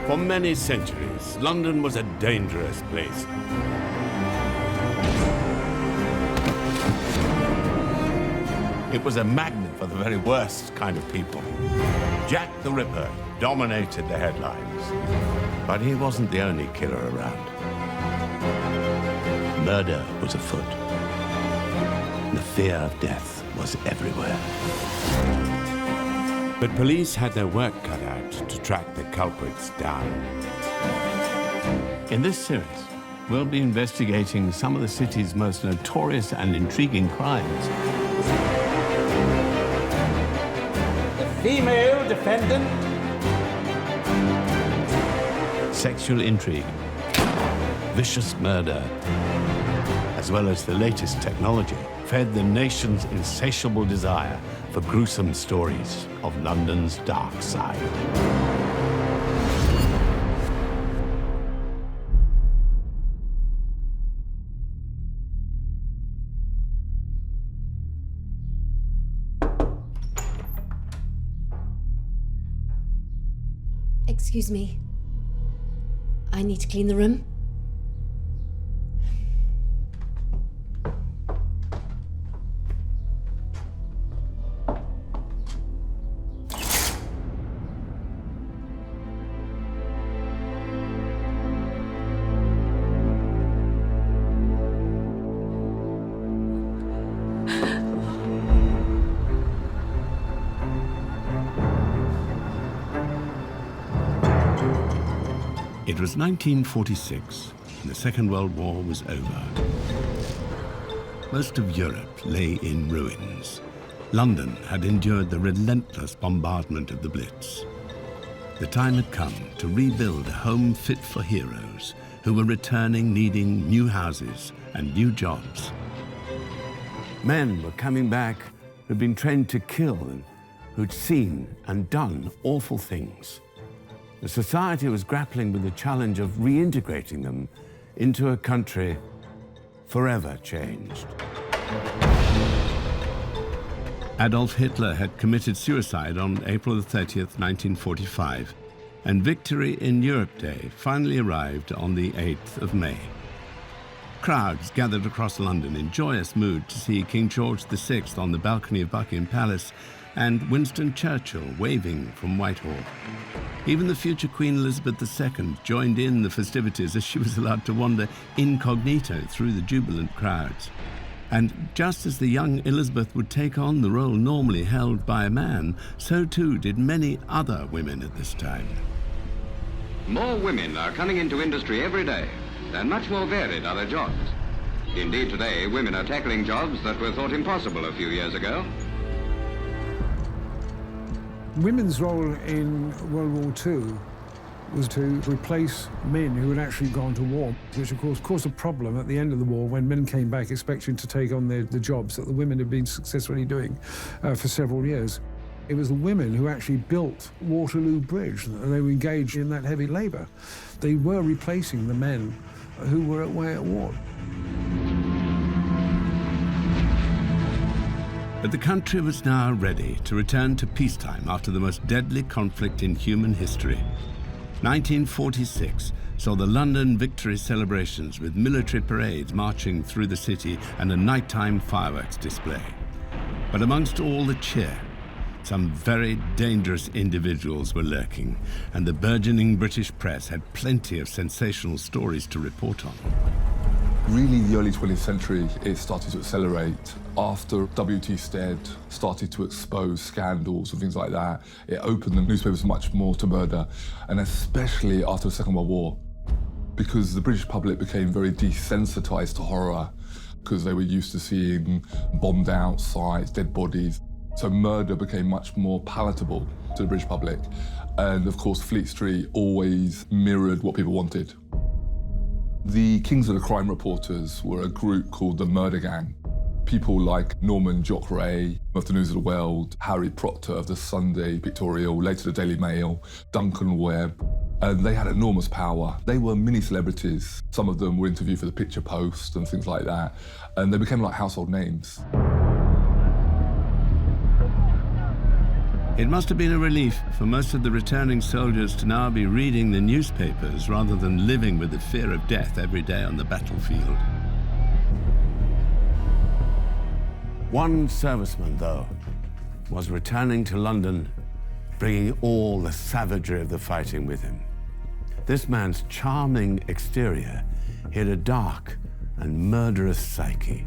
For many centuries, London was a dangerous place. It was a magnet for the very worst kind of people. Jack the Ripper dominated the headlines. But he wasn't the only killer around. Murder was afoot. The fear of death was everywhere. But police had their work cut out to track the culprits down. In this series, we'll be investigating some of the city's most notorious and intriguing crimes. Female defendant. Sexual intrigue, vicious murder, as well as the latest technology, fed the nation's insatiable desire for gruesome stories of London's dark side. Excuse me. I need to clean the room. It was 1946, and the Second World War was over. Most of Europe lay in ruins. London had endured the relentless bombardment of the Blitz. The time had come to rebuild a home fit for heroes who were returning needing new houses and new jobs. Men were coming back who'd been trained to kill and who'd seen and done awful things. The society was grappling with the challenge of reintegrating them into a country forever changed. Adolf Hitler had committed suicide on April 30th, 1945, and Victory in Europe Day finally arrived on the 8th of May. Crowds gathered across London in joyous mood to see King George VI on the balcony of Buckingham Palace and Winston Churchill waving from Whitehall. Even the future Queen Elizabeth II joined in the festivities as she was allowed to wander incognito through the jubilant crowds. And just as the young Elizabeth would take on the role normally held by a man, so too did many other women at this time. More women are coming into industry every day, and much more varied are their jobs. Indeed, today, women are tackling jobs that were thought impossible a few years ago. Women's role in World War II was to replace men who had actually gone to war, which of course caused a problem at the end of the war when men came back expecting to take on the jobs that the women had been successfully doing for several years. It was the women who actually built Waterloo Bridge, and they were engaged in that heavy labour. They were replacing the men who were away at war. But the country was now ready to return to peacetime after the most deadly conflict in human history. 1946 saw the London victory celebrations with military parades marching through the city and a nighttime fireworks display. But amongst all the cheer, some very dangerous individuals were lurking, and the burgeoning British press had plenty of sensational stories to report on. Really, the early 20th century, it started to accelerate. After W.T. Stead started to expose scandals and things like that, it opened the newspapers much more to murder, and especially after the Second World War, because the British public became very desensitized to horror, because they were used to seeing bombed out sites, dead bodies. So murder became much more palatable to the British public. And of course, Fleet Street always mirrored what people wanted. The Kings of the Crime Reporters were a group called the Murder Gang. People like Norman Jock Ray of the News of the World, Harry Proctor of the Sunday Pictorial, later the Daily Mail, Duncan Webb, and they had enormous power. They were mini celebrities. Some of them were interviewed for the Picture Post and things like that, and they became like household names. It must have been a relief for most of the returning soldiers to now be reading the newspapers rather than living with the fear of death every day on the battlefield. One serviceman, though, was returning to London, bringing all the savagery of the fighting with him. This man's charming exterior hid a dark and murderous psyche.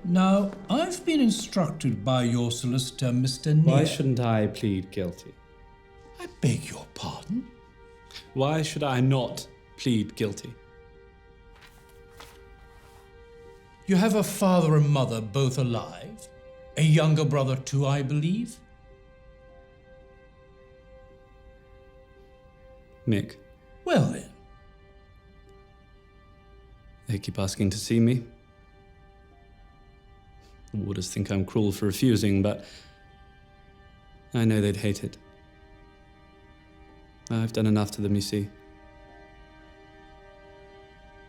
Now, I've been instructed by your solicitor, Mr. Neal. Why shouldn't I plead guilty? I beg your pardon? Why should I not plead guilty? You have a father and mother both alive? A younger brother too, I believe? Mick, Well then, they keep asking to see me. The warders think I'm cruel for refusing, but I know they'd hate it. I've done enough to them, you see.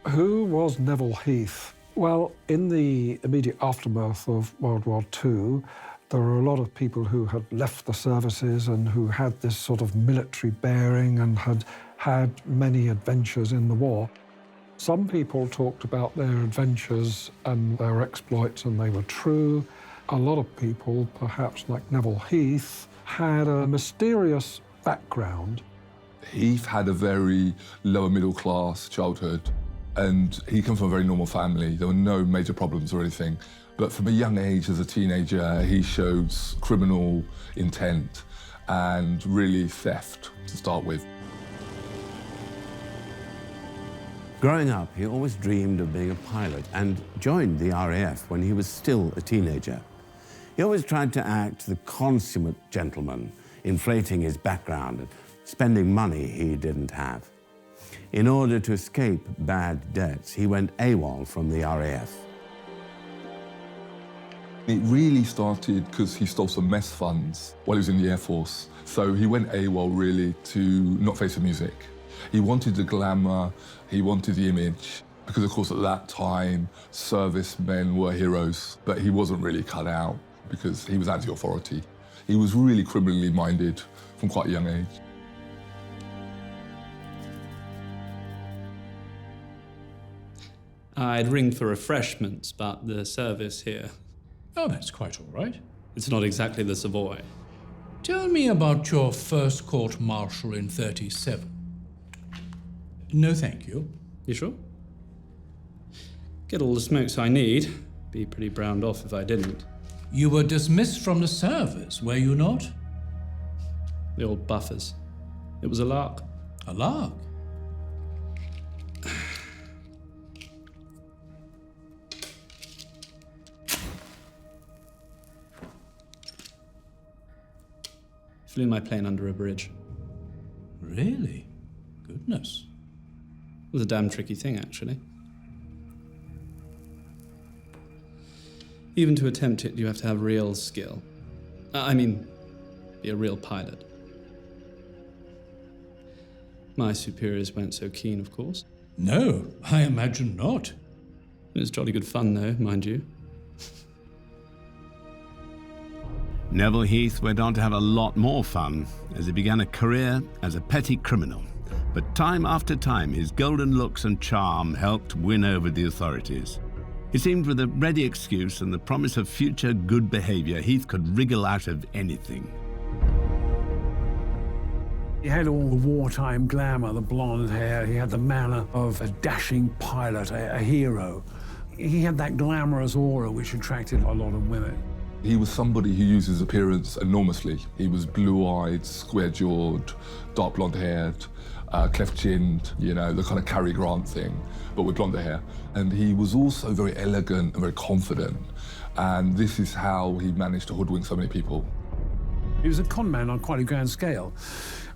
Who was Neville Heath? Well, in the immediate aftermath of World War II, there were a lot of people who had left the services and who had this sort of military bearing and had had many adventures in the war. Some people talked about their adventures and their exploits, and they were true. A lot of people, perhaps like Neville Heath, had a mysterious background. Heath had a very lower middle class childhood, and he came from a very normal family. There were no major problems or anything. But from a young age, as a teenager, he showed criminal intent and really theft to start with. Growing up, he always dreamed of being a pilot and joined the RAF when he was still a teenager. He always tried to act the consummate gentleman, inflating his background and spending money he didn't have. In order to escape bad debts, he went AWOL from the RAF. It really started because he stole some mess funds while he was in the Air Force. So he went AWOL really to not face the music. He wanted the glamour, he wanted the image, because of course at that time, servicemen were heroes, but he wasn't really cut out because he was anti-authority. He was really criminally minded from quite a young age. I'd ring for refreshments, but the service here, oh, that's quite all right. it's not exactly the Savoy. Tell me about your first court-martial in 37. No, thank you. You sure? Get all the smokes I need. Be pretty browned off if I didn't. You were dismissed from the service, were you not? The old buffers. It was a lark. A lark? Flew my plane under a bridge. Really? Goodness. It was a damn tricky thing, actually. Even to attempt it, you have to have real skill. I mean, be a real pilot. My superiors weren't so keen, of course. No, I imagine not. It was jolly good fun, though, mind you. Neville Heath went on to have a lot more fun as he began a career as a petty criminal. But time after time, his golden looks and charm helped win over the authorities. He seemed with a ready excuse and the promise of future good behavior, Heath could wriggle out of anything. He had all the wartime glamour, the blonde hair. He had the manner of a dashing pilot, a hero. He had that glamorous aura which attracted a lot of women. He was somebody who used his appearance enormously. He was blue-eyed, square-jawed, dark blonde-haired, cleft-chinned, you know, the kind of Cary Grant thing, but with blonde hair. And he was also very elegant and very confident. And this is how he managed to hoodwink so many people. He was a con man on quite a grand scale.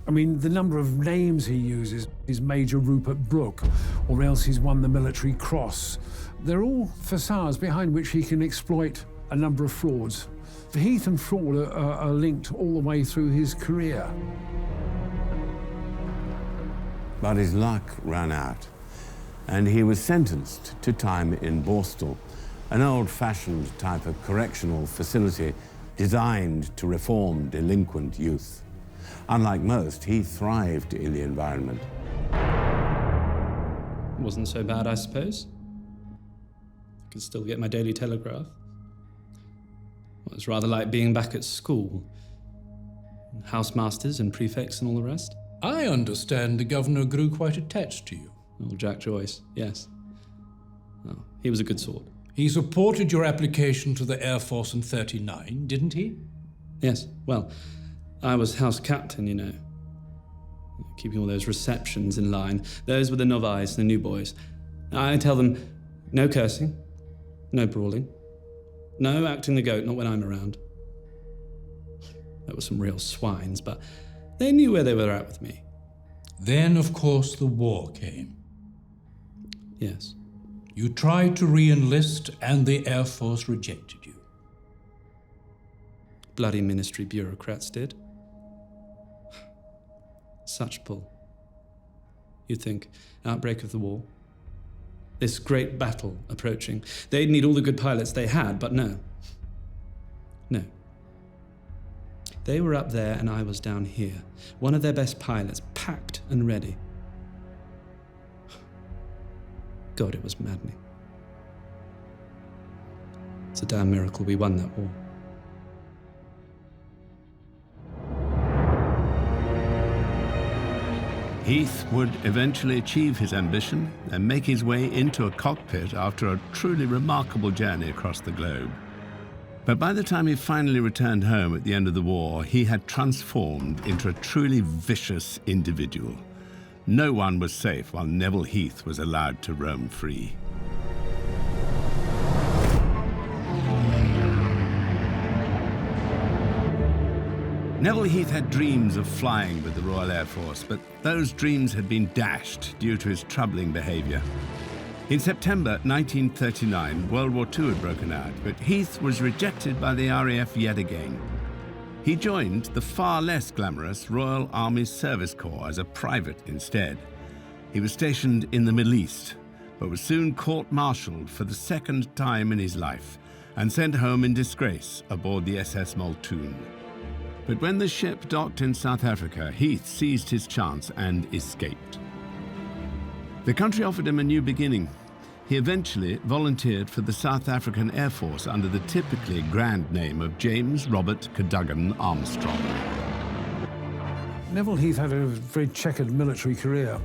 I mean, the number of names he uses is Major Rupert Brooke, or else he's won the Military Cross. They're all facades behind which he can exploit a number of frauds. Heath and fraud are linked all the way through his career. But his luck ran out, and he was sentenced to time in Borstal, an old-fashioned type of correctional facility designed to reform delinquent youth. Unlike most, he thrived in the environment. It wasn't so bad, I suppose. I could still get my Daily Telegraph. Well, it's rather like being back at school. Housemasters and prefects and all the rest. I understand the governor grew quite attached to you. Oh, Jack Joyce, yes. Oh, he was a good sort. He supported your application to the Air Force in '39, didn't he? Yes, well, I was house captain, you know. Keeping all those receptions in line. Those were the novices, the new boys. I tell them, no cursing, no brawling, no acting the goat, not when I'm around. There were some real swines, but they knew where they were at with me. Then, of course, the war came. Yes. You tried to re-enlist, and the Air Force rejected you. Bloody ministry bureaucrats did. Such pull. You'd think, outbreak of the war, this great battle approaching, they'd need all the good pilots they had, but no. No. They were up there and I was down here. One of their best pilots, packed and ready. God, it was maddening. It's a damn miracle we won that war. Heath would eventually achieve his ambition and make his way into a cockpit after a truly remarkable journey across the globe. But by the time he finally returned home at the end of the war, he had transformed into a truly vicious individual. No one was safe while Neville Heath was allowed to roam free. Neville Heath had dreams of flying with the Royal Air Force, but those dreams had been dashed due to his troubling behavior. In September 1939, World War II had broken out, but Heath was rejected by the RAF yet again. He joined the far less glamorous Royal Army Service Corps as a private instead. He was stationed in the Middle East, but was soon court-martialed for the second time in his life and sent home in disgrace aboard the SS Multoon. But when the ship docked in South Africa, Heath seized his chance and escaped. The country offered him a new beginning. He eventually volunteered for the South African Air Force under the typically grand name of James Robert Cadogan Armstrong. Neville Heath had a very checkered military career.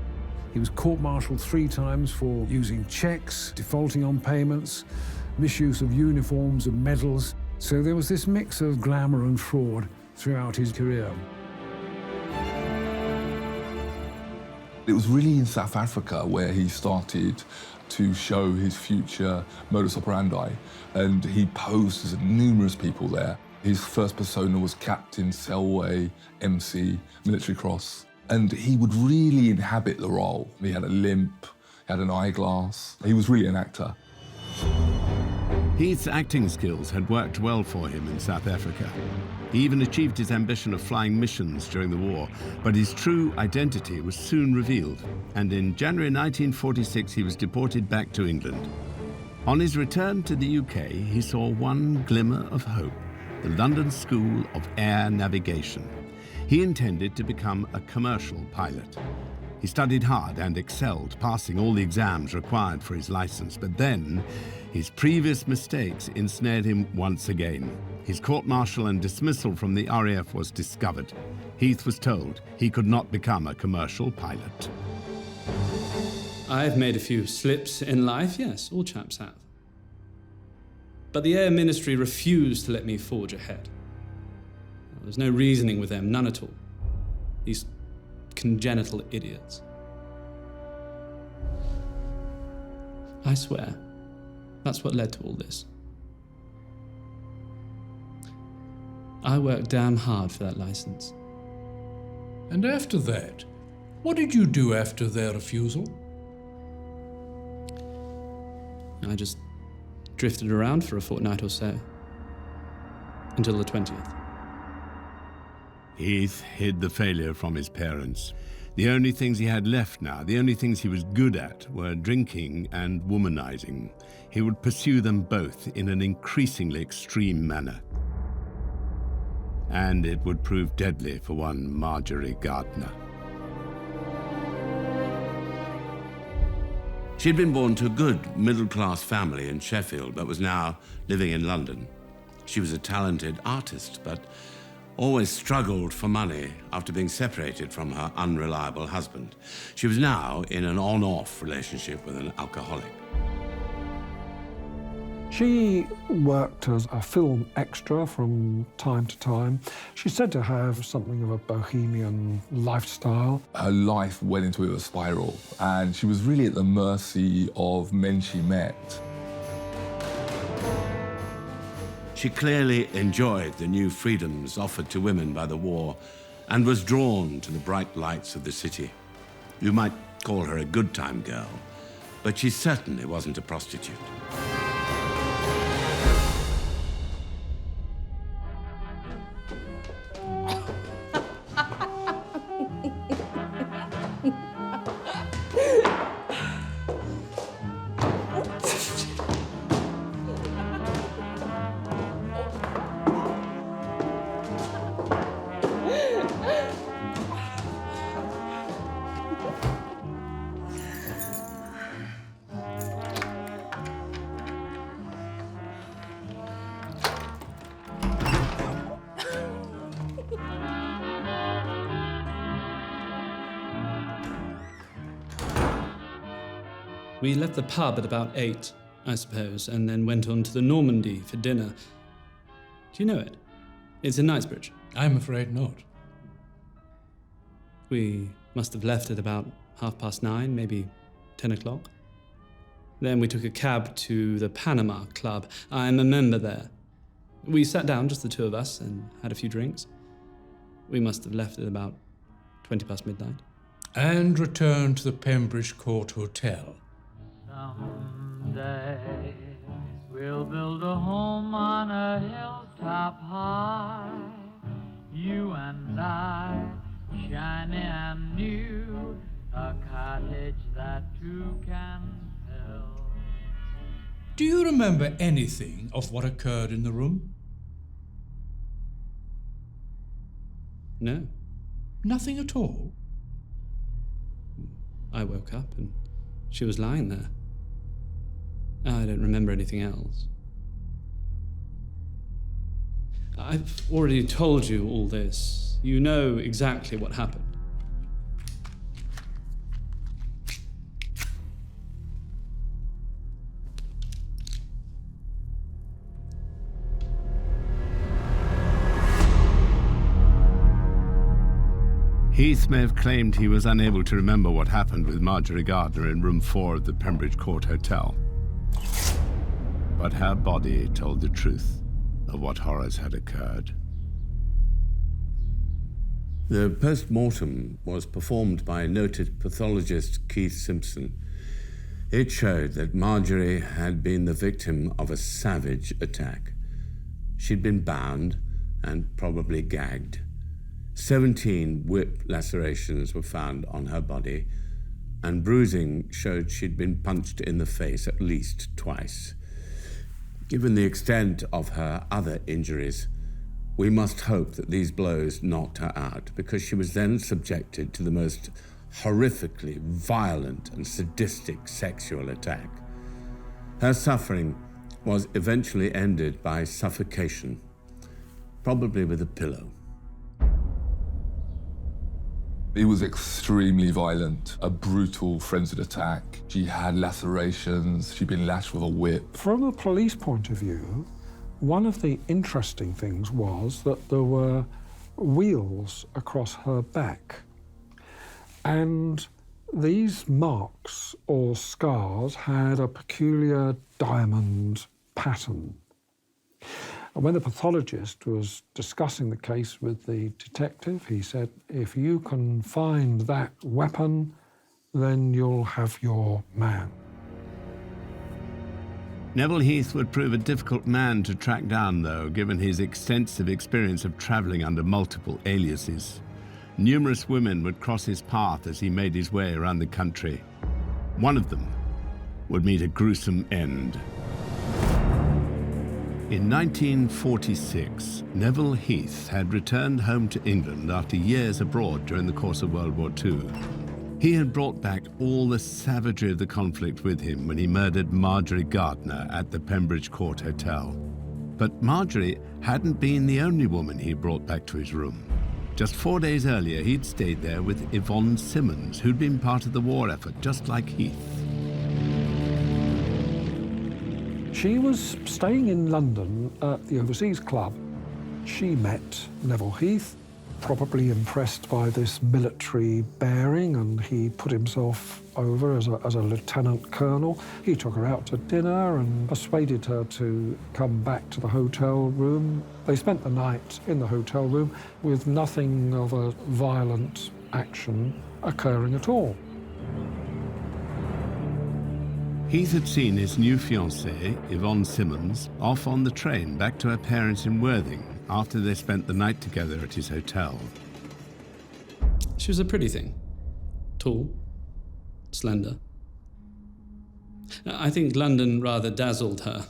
He was court-martialed 3 times for using checks, defaulting on payments, misuse of uniforms and medals. So there was this mix of glamour and fraud throughout his career. It was really in South Africa where he started to show his future modus operandi, and he posed as numerous people there. His first persona was Captain Selway, MC, Military Cross, and he would really inhabit the role. He had a limp, he had an eyeglass. He was really an actor. Heath's acting skills had worked well for him in South Africa. He even achieved his ambition of flying missions during the war, but his true identity was soon revealed, and in January 1946 he was deported back to England. On his return to the UK, he saw one glimmer of hope, the London School of Air Navigation. He intended to become a commercial pilot. He studied hard and excelled, passing all the exams required for his license, but then his previous mistakes ensnared him once again. His court-martial and dismissal from the RAF was discovered. Heath was told he could not become a commercial pilot. I've made a few slips in life, yes, all chaps have. But the Air Ministry refused to let me forge ahead. There's no reasoning with them, none at all. These congenital idiots. I swear, that's what led to all this. I worked damn hard for that license. And after that, what did you do after their refusal? I just drifted around for a fortnight or so. Until the 20th. Heath hid the failure from his parents. The only things he had left now, the only things he was good at, were drinking and womanizing. He would pursue them both in an increasingly extreme manner. And it would prove deadly for one Margery Gardner. She'd been born to a good middle-class family in Sheffield, but was now living in London. She was a talented artist, but always struggled for money after being separated from her unreliable husband. She was now in an on-off relationship with an alcoholic. She worked as a film extra from time to time. She's said to have something of a bohemian lifestyle. Her life went into a spiral, and she was really at the mercy of men she met. She clearly enjoyed the new freedoms offered to women by the war and was drawn to the bright lights of the city. You might call her a good-time girl, but she certainly wasn't a prostitute. We left the pub at about 8, I suppose, and then went on to the Normandy for dinner. Do you know it? It's in Knightsbridge. I'm afraid not. We must have left at about 9:30, maybe 10 o'clock. Then we took a cab to the Panama Club. I'm a member there. We sat down, just the two of us, and had a few drinks. We must have left at about 20 past midnight. And returned to the Pembridge Court Hotel. Someday we'll build a home on a hilltop high, you and I, shiny and new, a cottage that two can fill. Do you remember anything of what occurred in the room? No. Nothing at all? I woke up and she was lying there. I don't remember anything else. I've already told you all this. You know exactly what happened. Heath may have claimed he was unable to remember what happened with Margery Gardner in room 4 of the Pembridge Court Hotel. But her body told the truth of what horrors had occurred. The post-mortem was performed by noted pathologist Keith Simpson. It showed that Margery had been the victim of a savage attack. She'd been bound and probably gagged. 17 whip lacerations were found on her body, and bruising showed she'd been punched in the face at least twice. Given the extent of her other injuries, we must hope that these blows knocked her out, because she was then subjected to the most horrifically violent and sadistic sexual attack. Her suffering was eventually ended by suffocation, probably with a pillow. It was extremely violent, a brutal, frenzied attack. She had lacerations, she'd been lashed with a whip. From a police point of view, one of the interesting things was that there were wheals across her back. And these marks or scars had a peculiar diamond pattern. And when the pathologist was discussing the case with the detective, he said, if you can find that weapon, then you'll have your man. Neville Heath would prove a difficult man to track down, though, given his extensive experience of travelling under multiple aliases. Numerous women would cross his path as he made his way around the country. One of them would meet a gruesome end. In 1946, Neville Heath had returned home to England after years abroad during the course of World War II. He had brought back all the savagery of the conflict with him when he murdered Margery Gardner at the Pembridge Court Hotel. But Margery hadn't been the only woman he brought back to his room. Just 4 days earlier, he'd stayed there with Yvonne Simmons, who'd been part of the war effort, just like Heath. She was staying in London at the Overseas Club. She met Neville Heath, probably impressed by this military bearing, and he put himself over as a lieutenant colonel. He took her out to dinner and persuaded her to come back to the hotel room. They spent the night in the hotel room with nothing of a violent action occurring at all. Heath had seen his new fiancée, Yvonne Simmons, off on the train back to her parents in Worthing after they spent the night together at his hotel. She was a pretty thing. Tall, slender. I think London rather dazzled her.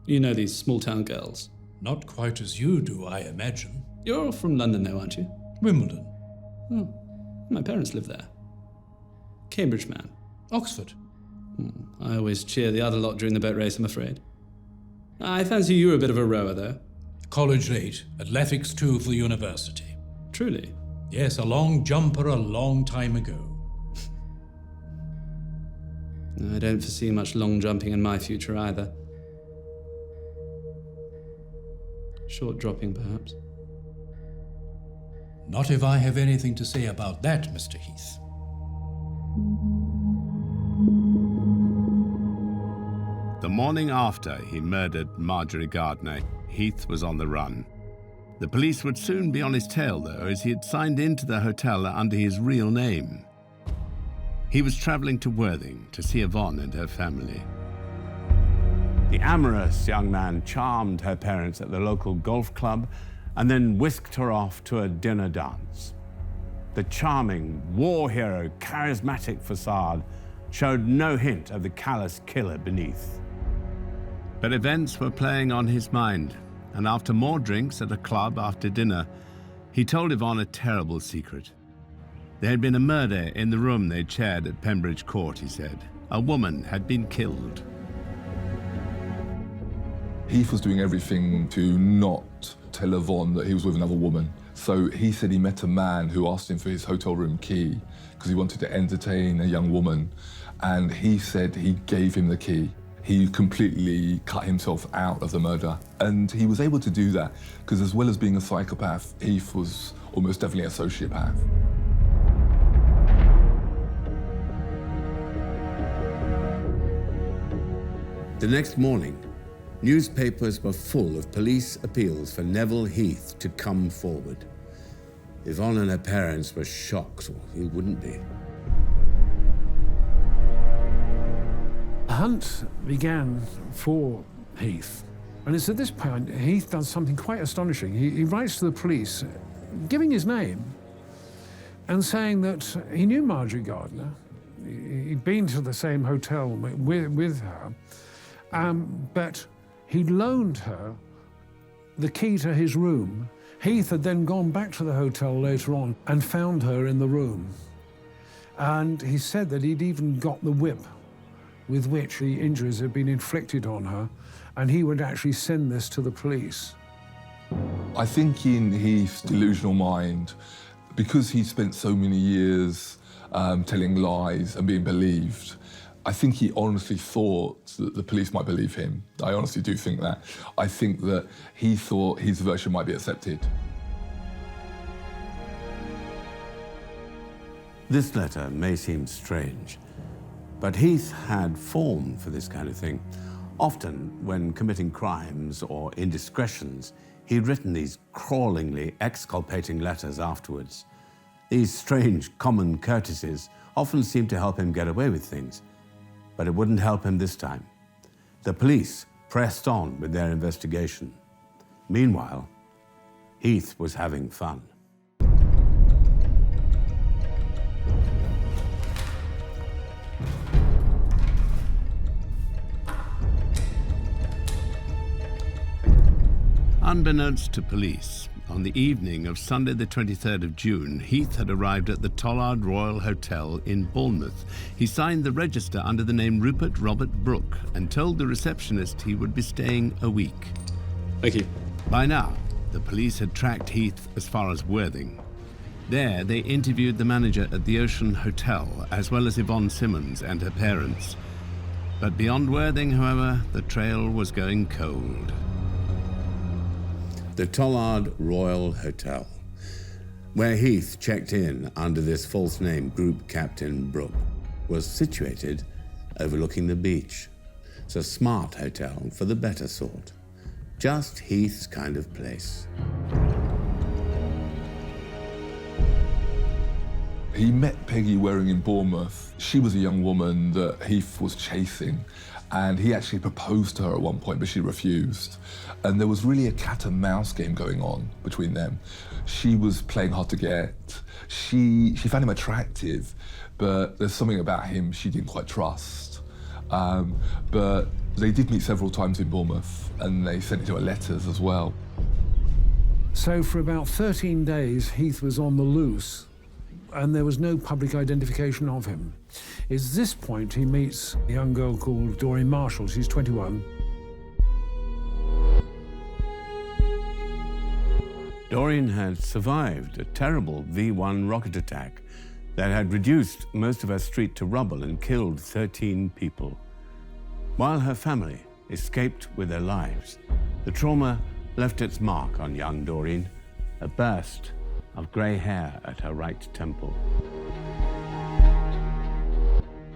You know these small-town girls. Not quite as you do, I imagine. You're from London, though, aren't you? Wimbledon. Oh, my parents live there. Cambridge man. Oxford. I always cheer the other lot during the boat race, I'm afraid. I fancy you were a bit of a rower, though. College late, athletics too for the university. Truly? Yes, a long jumper a long time ago. I don't foresee much long jumping in my future either. Short dropping, perhaps. Not if I have anything to say about that, Mr. Heath. The morning after he murdered Margery Gardner, Heath was on the run. The police would soon be on his tail, though, as he had signed into the hotel under his real name. He was travelling to Worthing to see Yvonne and her family. The amorous young man charmed her parents at the local golf club and then whisked her off to a dinner dance. The charming, war hero, charismatic facade showed no hint of the callous killer beneath. But events were playing on his mind, and after more drinks at a club after dinner, he told Yvonne a terrible secret. There had been a murder in the room they'd shared at Pembridge Court, he said. A woman had been killed. Heath was doing everything to not tell Yvonne that he was with another woman. So he said he met a man who asked him for his hotel room key because he wanted to entertain a young woman. And he said he gave him the key. He completely cut himself out of the murder. And he was able to do that because, as well as being a psychopath, Heath was almost definitely a sociopath. The next morning, newspapers were full of police appeals for Neville Heath to come forward. Yvonne and her parents were shocked, or who wouldn't be? The hunt began for Heath. And it's at this point Heath does something quite astonishing. He writes to the police, giving his name, and saying that he knew Margery Gardner. He'd been to the same hotel with her, but he'd loaned her the key to his room. Heath had then gone back to the hotel later on and found her in the room. And he said that he'd even got the whip with which the injuries had been inflicted on her, and he would actually send this to the police. I think in Heath's delusional mind, because he spent so many years telling lies and being believed, I think he honestly thought that the police might believe him. I honestly do think that. I think that he thought his version might be accepted. This letter may seem strange, but Heath had form for this kind of thing. Often, when committing crimes or indiscretions, he'd written these crawlingly exculpating letters afterwards. These strange common courtesies often seemed to help him get away with things, but it wouldn't help him this time. The police pressed on with their investigation. Meanwhile, Heath was having fun. Unbeknownst to police, on the evening of Sunday the 23rd of June, Heath had arrived at the Tollard Royal Hotel in Bournemouth. He signed the register under the name Rupert Robert Brooke and told the receptionist he would be staying a week. Thank you. By now, the police had tracked Heath as far as Worthing. There, they interviewed the manager at the Ocean Hotel, as well as Yvonne Simmons and her parents. But beyond Worthing, however, the trail was going cold. The Tollard Royal Hotel, where Heath checked in under this false name, Group Captain Brooke, was situated overlooking the beach. It's a smart hotel for the better sort. Just Heath's kind of place. He met Peggy Waring in Bournemouth. She was a young woman that Heath was chasing, and he actually proposed to her at one point, but she refused. And there was really a cat and mouse game going on between them. She was playing hard to get. She found him attractive, but there's something about him she didn't quite trust. But they did meet several times in Bournemouth, and they sent each other letters as well. So for about 13 days, Heath was on the loose, and there was no public identification of him. It's this point he meets a young girl called Doreen Marshall. She's 21. Doreen had survived a terrible V-1 rocket attack that had reduced most of her street to rubble and killed 13 people. While her family escaped with their lives, the trauma left its mark on young Doreen, a burst of grey hair at her right temple.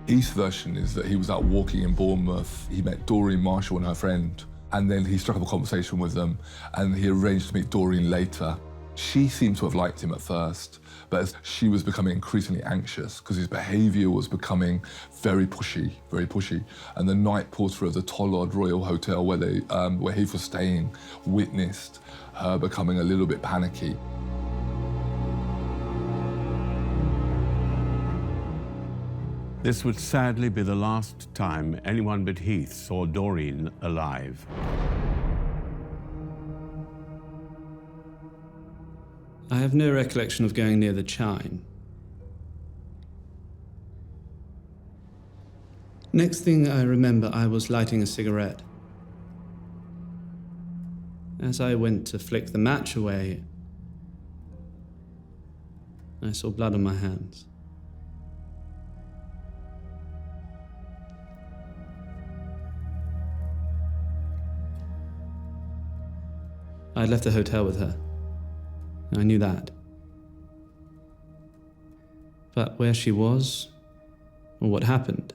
Heath's version is that he was out walking in Bournemouth. He met Doreen Marshall and her friend, and then he struck up a conversation with them, and he arranged to meet Doreen later. She seemed to have liked him at first, but as she was becoming increasingly anxious because his behaviour was becoming very pushy. And the night porter of the Tollard Royal Hotel where Heath was staying witnessed her becoming a little bit panicky. This would sadly be the last time anyone but Heath saw Doreen alive. I have no recollection of going near the chine. Next thing I remember, I was lighting a cigarette. As I went to flick the match away, I saw blood on my hands. I'd left the hotel with her. I knew that. But where she was, or what happened,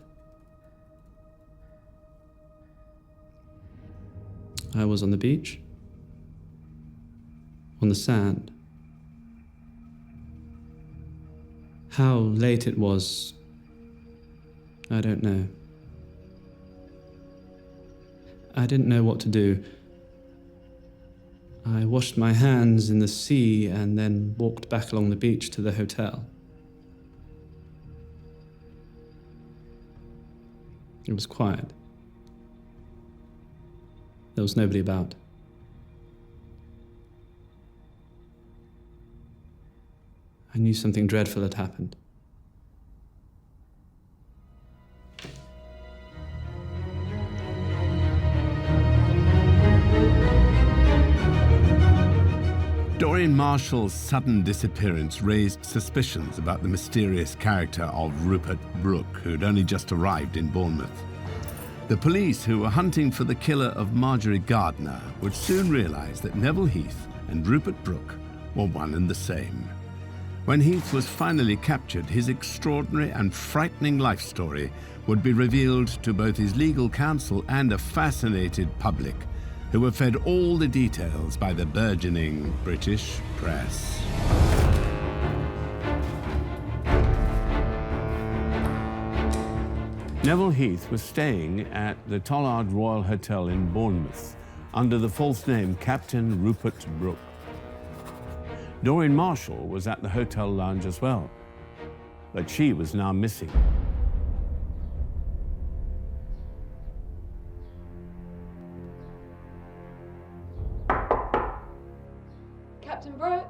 I was on the beach, on the sand. How late it was, I don't know. I didn't know what to do. I washed my hands in the sea and then walked back along the beach to the hotel. It was quiet. There was nobody about. I knew something dreadful had happened. Doreen Marshall's sudden disappearance raised suspicions about the mysterious character of Rupert Brooke, who'd only just arrived in Bournemouth. The police, who were hunting for the killer of Margery Gardner, would soon realize that Neville Heath and Rupert Brooke were one and the same. When Heath was finally captured, his extraordinary and frightening life story would be revealed to both his legal counsel and a fascinated public, who were fed all the details by the burgeoning British press. Neville Heath was staying at the Tollard Royal Hotel in Bournemouth under the false name Captain Rupert Brooke. Doreen Marshall was at the hotel lounge as well, but she was now missing. Captain Brooke?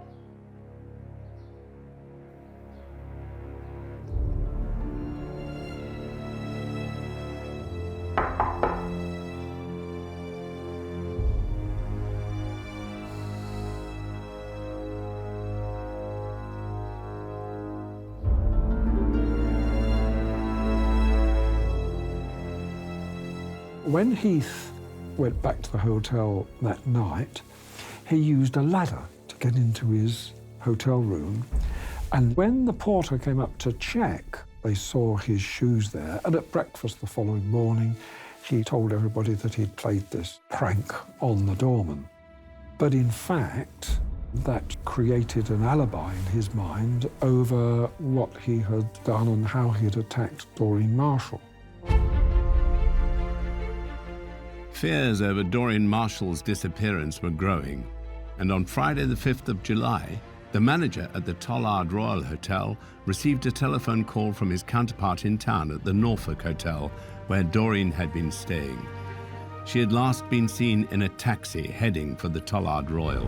When Heath went back to the hotel that night, he used a ladder to get into his hotel room. And when the porter came up to check, they saw his shoes there. And at breakfast the following morning, he told everybody that he'd played this prank on the doorman. But in fact, that created an alibi in his mind over what he had done and how he had attacked Doreen Marshall. Fears over Doreen Marshall's disappearance were growing, and on Friday the 5th of July, the manager at the Tollard Royal Hotel received a telephone call from his counterpart in town at the Norfolk Hotel, where Doreen had been staying. She had last been seen in a taxi heading for the Tollard Royal.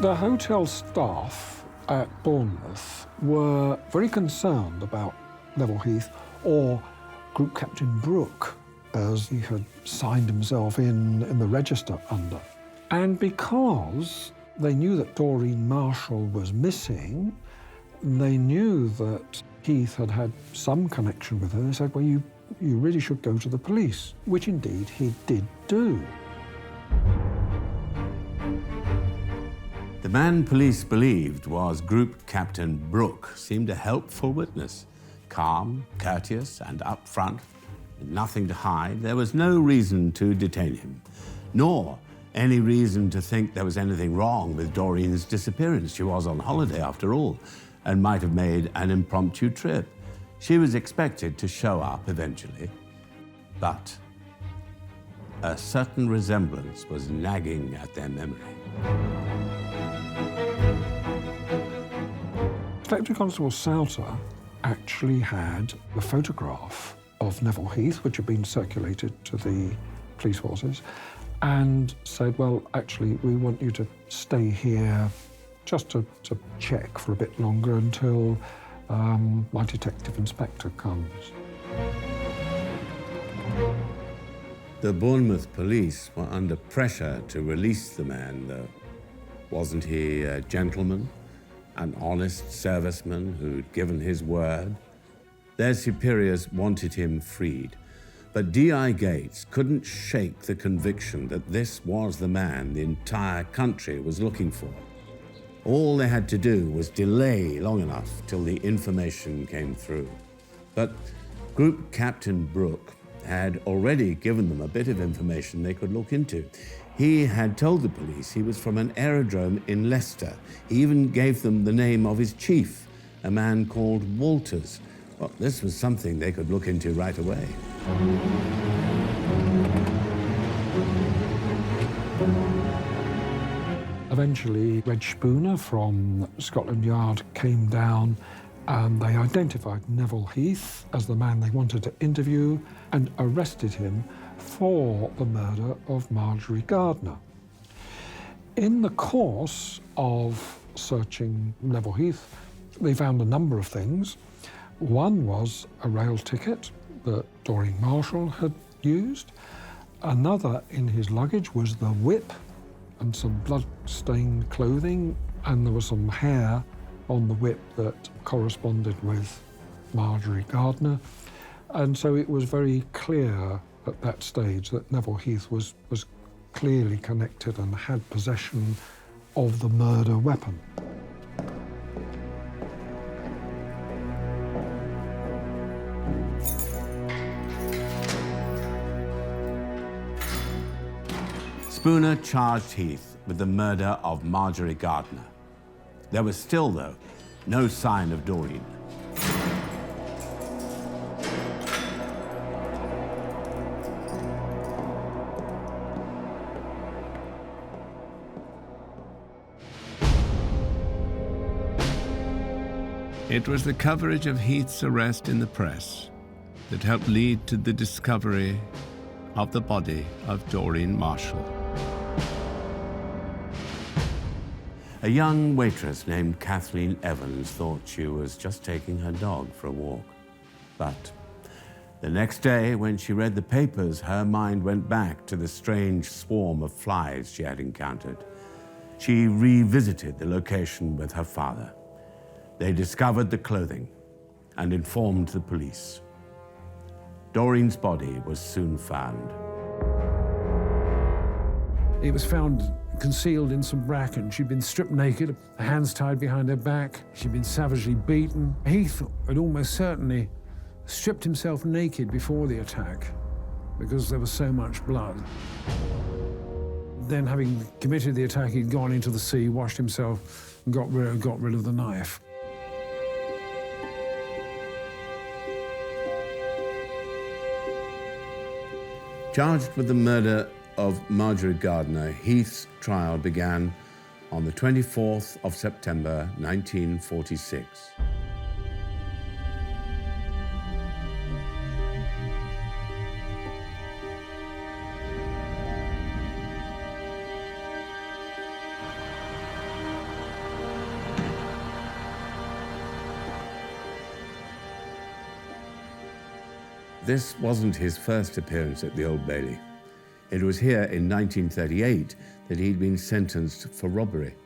The hotel staff at Bournemouth were very concerned about Neville Heath, or Group Captain Brooke, as he had signed himself in the register under. And because they knew that Doreen Marshall was missing, they knew that Heath had had some connection with her. They said, well, you really should go to the police, which indeed he did do. The man police believed was Group Captain Brooke seemed a helpful witness. Calm, courteous, and upfront, with nothing to hide. There was no reason to detain him, nor any reason to think there was anything wrong with Doreen's disappearance. She was on holiday, after all, and might have made an impromptu trip. She was expected to show up eventually, but a certain resemblance was nagging at their memory. Inspector Constable Souter actually had a photograph of Neville Heath, which had been circulated to the police forces, and said, well, actually, we want you to stay here just to check for a bit longer until my detective inspector comes. The Bournemouth police were under pressure to release the man, though. Wasn't he a gentleman? An honest serviceman who'd given his word? Their superiors wanted him freed, but D.I. Gates couldn't shake the conviction that this was the man the entire country was looking for. All they had to do was delay long enough till the information came through. But Group Captain Brooke had already given them a bit of information they could look into. He had told the police he was from an aerodrome in Leicester. He even gave them the name of his chief, a man called Walters. Well, this was something they could look into right away. Eventually, Reg Spooner from Scotland Yard came down and they identified Neville Heath as the man they wanted to interview and arrested him for the murder of Margery Gardner. In the course of searching Neville Heath, they found a number of things. One was a rail ticket that Doreen Marshall had used. Another in his luggage was the whip and some blood-stained clothing, and there was some hair on the whip that corresponded with Margery Gardner. And so it was very clear at that stage that Neville Heath was clearly connected and had possession of the murder weapon. Spooner charged Heath with the murder of Margery Gardner. There was still, though, no sign of Doreen. It was the coverage of Heath's arrest in the press that helped lead to the discovery of the body of Doreen Marshall. A young waitress named Kathleen Evans thought she was just taking her dog for a walk. But the next day, when she read the papers, her mind went back to the strange swarm of flies she had encountered. She revisited the location with her father. They discovered the clothing and informed the police. Doreen's body was soon found. It was found concealed in some bracken. She'd been stripped naked, her hands tied behind her back. She'd been savagely beaten. Heath had almost certainly stripped himself naked before the attack because there was so much blood. Then, having committed the attack, he'd gone into the sea, washed himself, and got rid of the knife. Charged with the murder of Margery Gardner, Heath's trial began on the 24th of September, 1946. This wasn't his first appearance at the Old Bailey. It was here in 1938 that he'd been sentenced for robbery.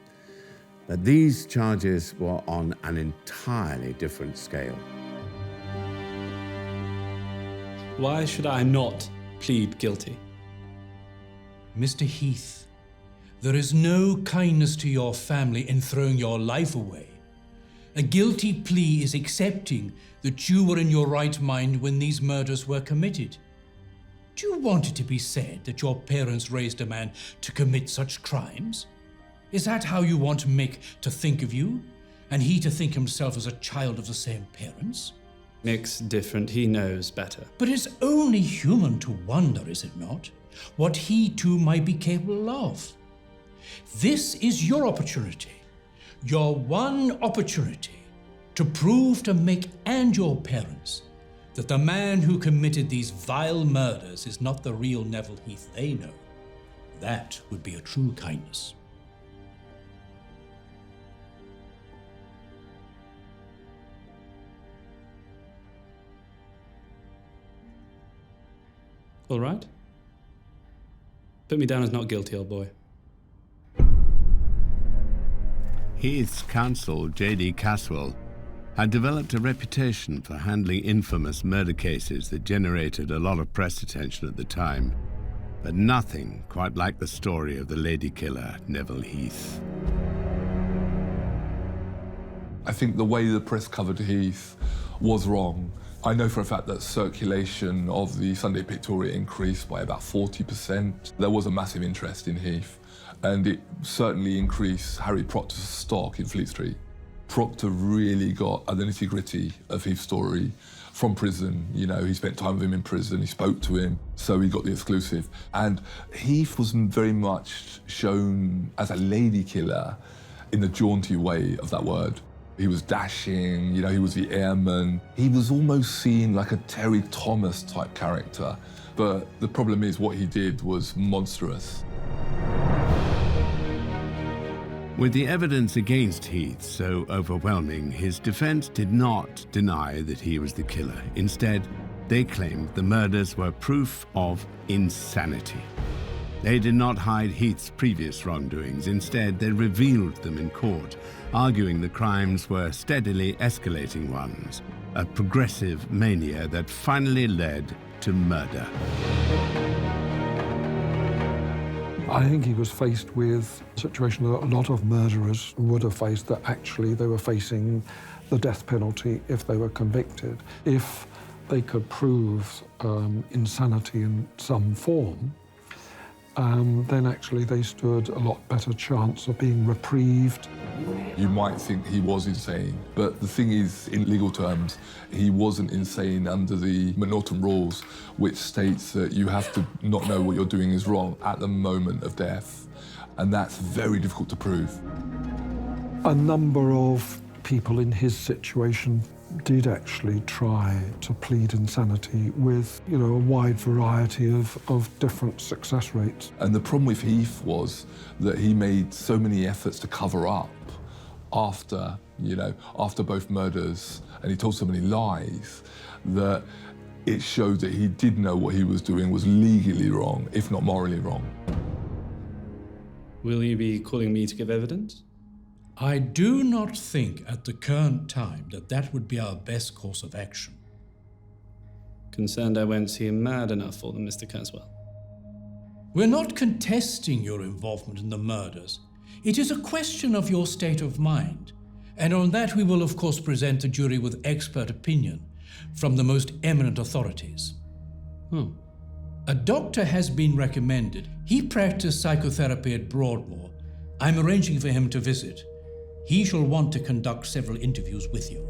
But these charges were on an entirely different scale. Why should I not plead guilty? Mr. Heath, there is no kindness to your family in throwing your life away. A guilty plea is accepting that you were in your right mind when these murders were committed. Do you want it to be said that your parents raised a man to commit such crimes? Is that how you want Mick to think of you, and he to think himself as a child of the same parents? Mick's different, he knows better. But it's only human to wonder, is it not, what he too might be capable of. This is your opportunity, your one opportunity, to prove to Mick and your parents that the man who committed these vile murders is not the real Neville Heath they know. That would be a true kindness. All right. Put me down as not guilty, old boy. Heath's counsel, J.D. Caswell, had developed a reputation for handling infamous murder cases that generated a lot of press attention at the time, but nothing quite like the story of the lady killer, Neville Heath. I think the way the press covered Heath was wrong. I know for a fact that circulation of the Sunday Pictorial increased by about 40%. There was a massive interest in Heath, and it certainly increased Harry Proctor's stock in Fleet Street. Proctor really got the nitty-gritty of Heath's story from prison. You know, he spent time with him in prison, he spoke to him, so he got the exclusive. And Heath was very much shown as a lady killer in the jaunty way of that word. He was dashing, you know, he was the airman. He was almost seen like a Terry Thomas type character. But the problem is what he did was monstrous. With the evidence against Heath so overwhelming, his defense did not deny that he was the killer. Instead, they claimed the murders were proof of insanity. They did not hide Heath's previous wrongdoings. Instead, they revealed them in court, arguing the crimes were steadily escalating ones, a progressive mania that finally led to murder. I think he was faced with a situation that a lot of murderers would have faced, that actually they were facing the death penalty if they were convicted. If they could prove insanity in some form, then actually they stood a lot better chance of being reprieved. You might think he was insane, but the thing is, in legal terms, he wasn't insane under the M'Naughton rules, which states that you have to not know what you're doing is wrong at the moment of death, and that's very difficult to prove. A number of people in his situation did actually try to plead insanity with, a wide variety of different success rates. And the problem with Heath was that he made so many efforts to cover up after both murders, and he told so many lies that it showed that he did know what he was doing was legally wrong, if not morally wrong. Will you be calling me to give evidence? I do not think at the current time that would be our best course of action. Concerned I won't see him mad enough for them, Mr. Caswell. We're not contesting your involvement in the murders. It is a question of your state of mind, and on that we will of course present the jury with expert opinion from the most eminent authorities. A doctor has been recommended. He practiced psychotherapy at Broadmoor. I'm arranging for him to visit. He shall want to conduct several interviews with you.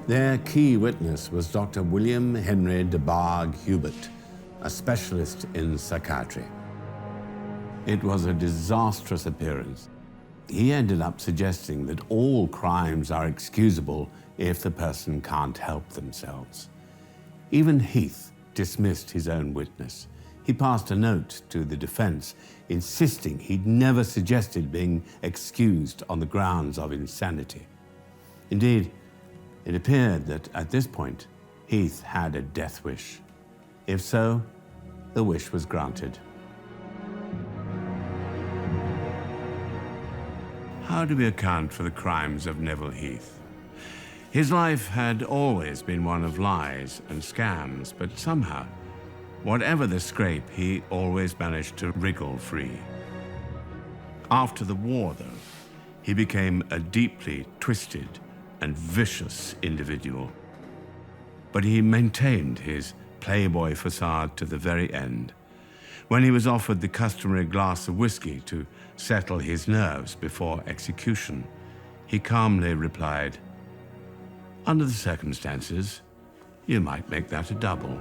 Their key witness was Dr. William Henry de Barg Hubert, a specialist in psychiatry. It was a disastrous appearance. He ended up suggesting that all crimes are excusable if the person can't help themselves. Even Heath dismissed his own witness. He passed a note to the defense insisting he'd never suggested being excused on the grounds of insanity. Indeed, it appeared that at this point, Heath had a death wish. If so, the wish was granted. How do we account for the crimes of Neville Heath? His life had always been one of lies and scams, but somehow, whatever the scrape, he always managed to wriggle free. After the war, though, he became a deeply twisted and vicious individual. But he maintained his playboy facade to the very end. When he was offered the customary glass of whiskey to settle his nerves before execution, he calmly replied, "Under the circumstances, you might make that a double."